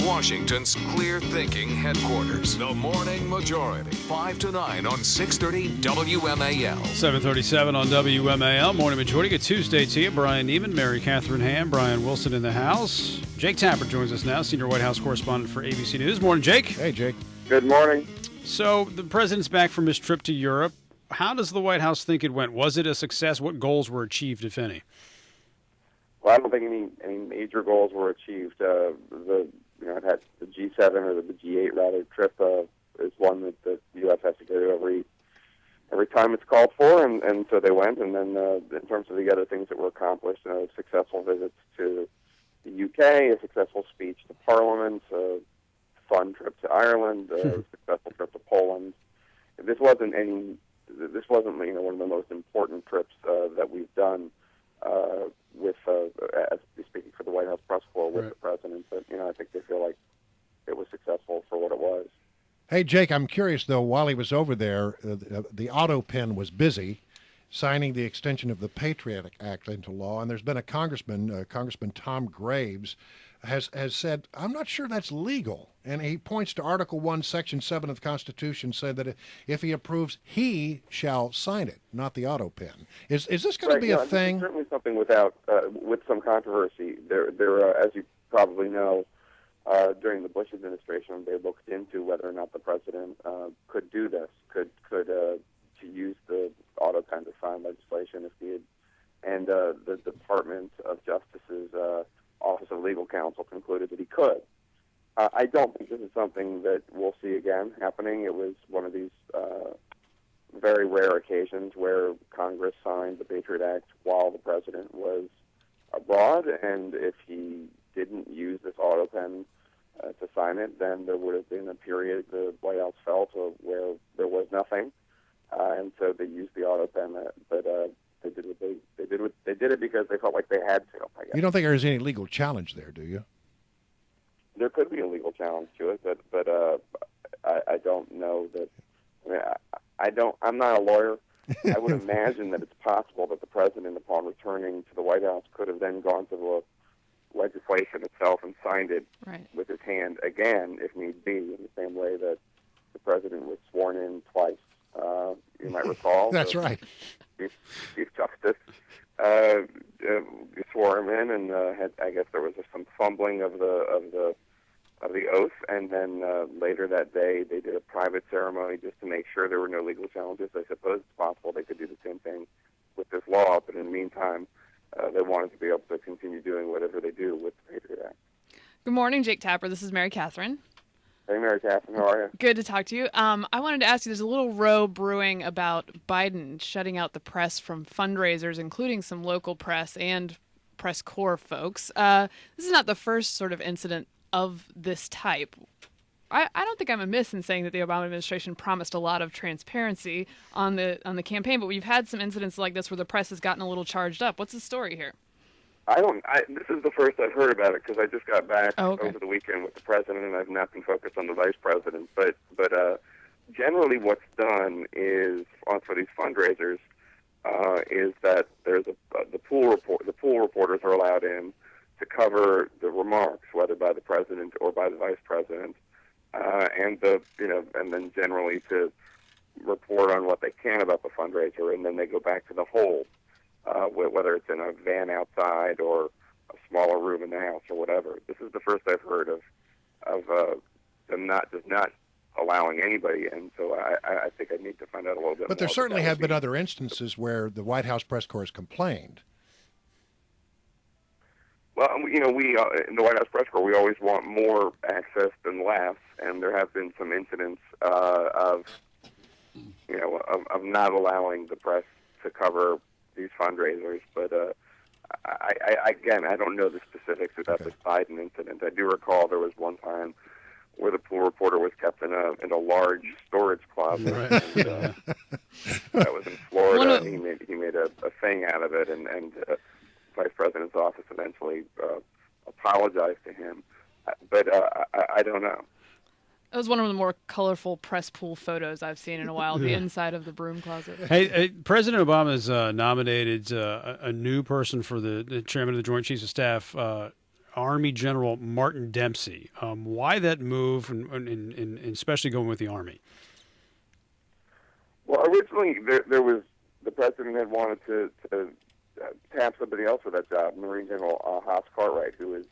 Washington's clear-thinking headquarters. The Morning Majority, 5 to 9 on 630 WMAL. 737 on WMAL. Morning Majority. Good Tuesday to you. Brian Neiman, Mary Catherine Ham, Brian Wilson in the house. Jake Tapper joins us now, senior White House correspondent for ABC News. Morning, Jake. Hey, Jake. Good morning. So the president's back from his trip to Europe. How does the White House think it went? Was it a success? What goals were achieved, if any? Well, I don't think any major goals were achieved. It had the G7 or the G8 rather trip is one that the U.S. has to go to every time it's called for, and so they went. And then in terms of the other things that were accomplished, successful visits to the U.K., a successful speech to Parliament, a fun trip to Ireland, a successful trip to Poland. This wasn't one of the most important trips that we've done with as speaking for the White House press corps with the president. But I think they feel like it was successful for what it was. Hey, Jake, I'm curious though. While he was over there, the auto pen was busy signing the extension of the Patriot Act into law, and there's been a Congressman Tom Graves, has said, I'm not sure that's legal. And he points to Article 1, Section 7 of the Constitution, said that if he approves, he shall sign it, not the auto pen. Is this going to be a thing? It's certainly something with some controversy. There, as you probably know, during the Bush administration, they looked into whether or not the president could do this, could to use the auto pen to sign legislation if needed. And the Department of Justice's Office of Legal Counsel concluded that he could. I don't think this is something that we'll see again happening. It was one of these very rare occasions where Congress signed the Patriot Act while the president was abroad, and if he didn't use this auto pen to sign it, then there would have been a period the White House felt where there was nothing, and so they used the auto pen. But they did it because they felt like they had to. I guess. You don't think there's any legal challenge there, do you? There could be a legal challenge to it, but I don't know that. I'm not a lawyer. I would imagine that it's possible that the president, upon returning to the White House, could have then gone to the legislation itself and signed it with his hand again, if need be, in the same way that the president was sworn in twice. You might recall. That's right. Chief Justice swore him in, and I guess there was some fumbling of the oath, and then later that day they did a private ceremony just to make sure there were no legal challenges. I suppose it's possible they could do the same thing with this law, but in the meantime, they wanted to be able to continue doing whatever they do with the Patriot Act. Good morning, Jake Tapper. This is Mary Catherine. Hey, Mary Catherine, how are you? Good to talk to you. I wanted to ask you, there's a little row brewing about Biden shutting out the press from fundraisers, including some local press and press corps folks. This is not the first sort of incident of this type. I don't think I'm amiss in saying that the Obama administration promised a lot of transparency on the campaign, but we've had some incidents like this where the press has gotten a little charged up. What's the story here? This is the first I've heard about it because I just got back over the weekend with the president, and I've not been focused on the vice president. But generally, what's done is for these fundraisers is that there's the pool reporters are allowed in to cover the remarks, whether by the president or by the vice president, and then generally to report on what they can about the fundraiser, and then they go back to the hold. Whether it's in a van outside or a smaller room in the house or whatever. This is the first I've heard of them not allowing anybody in. So I think I need to find out a little bit more. But there certainly have been other instances where the White House press corps has complained. Well, we in the White House press corps, we always want more access than less, and there have been some incidents of not allowing the press to cover these fundraisers, but I don't know the specifics about this Biden incident. I do recall there was one time where the pool reporter was kept in a large storage closet. Right. And, that was in Florida. He made a thing out of it, and the vice president's office eventually apologized to him. But I don't know. That was one of the more colorful press pool photos I've seen in a while, the inside of the broom closet. Hey, President Obama has nominated a new person for the chairman of the Joint Chiefs of Staff Army General Martin Dempsey. Why that move, and especially going with the Army? Well, originally there was the president had wanted to tap somebody else for that job, Marine General House Cartwright, who is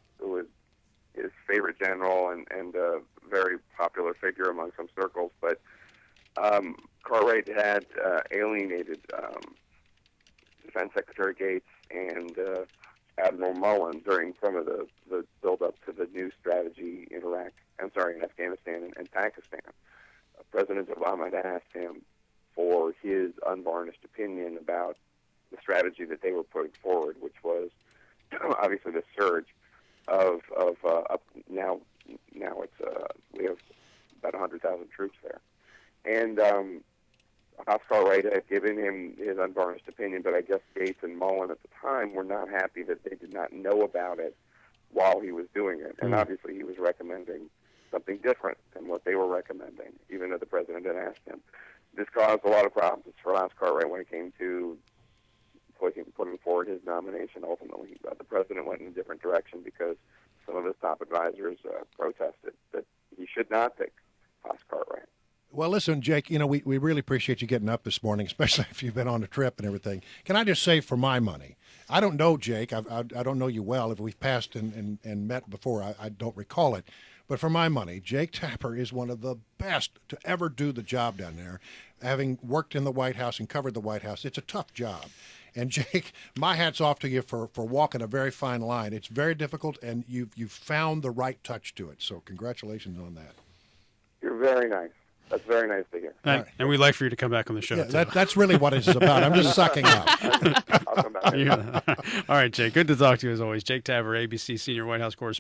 his favorite general and a very popular figure among some circles. But Cartwright had alienated Defense Secretary Gates and Admiral Mullen during some of the build-up to the new strategy in Afghanistan and Pakistan. President Obama had asked him for his unvarnished opinion about the strategy that they were putting forward, which was obviously the surge of now it's we have about 100,000 troops there, and House Cartwright had given him his unvarnished opinion, but I guess Gates and Mullen at the time were not happy that they did not know about it while he was doing it, and obviously he was recommending something different than what they were recommending, even though the president had asked him. This caused a lot of problems for House Cartwright when it came to putting forward his nomination. Ultimately, the president went in a different direction because some of his top advisors protested that he should not pick House Cartwright. Well, listen, Jake, we really appreciate you getting up this morning, especially if you've been on a trip and everything. Can I just say, for my money, I don't know Jake. I don't know you well. If we've passed and met before, I don't recall it. But for my money, Jake Tapper is one of the best to ever do the job down there. Having worked in the White House and covered the White House, it's a tough job. And Jake, my hat's off to you for walking a very fine line. It's very difficult, and you've found the right touch to it. So congratulations on that. You're very nice. That's very nice to hear. And we'd like for you to come back on the show. Yeah, that's really what it's about. I'm just sucking up. I'll come back. All right, Jake. Good to talk to you as always. Jake Tapper, ABC Senior White House Correspondent.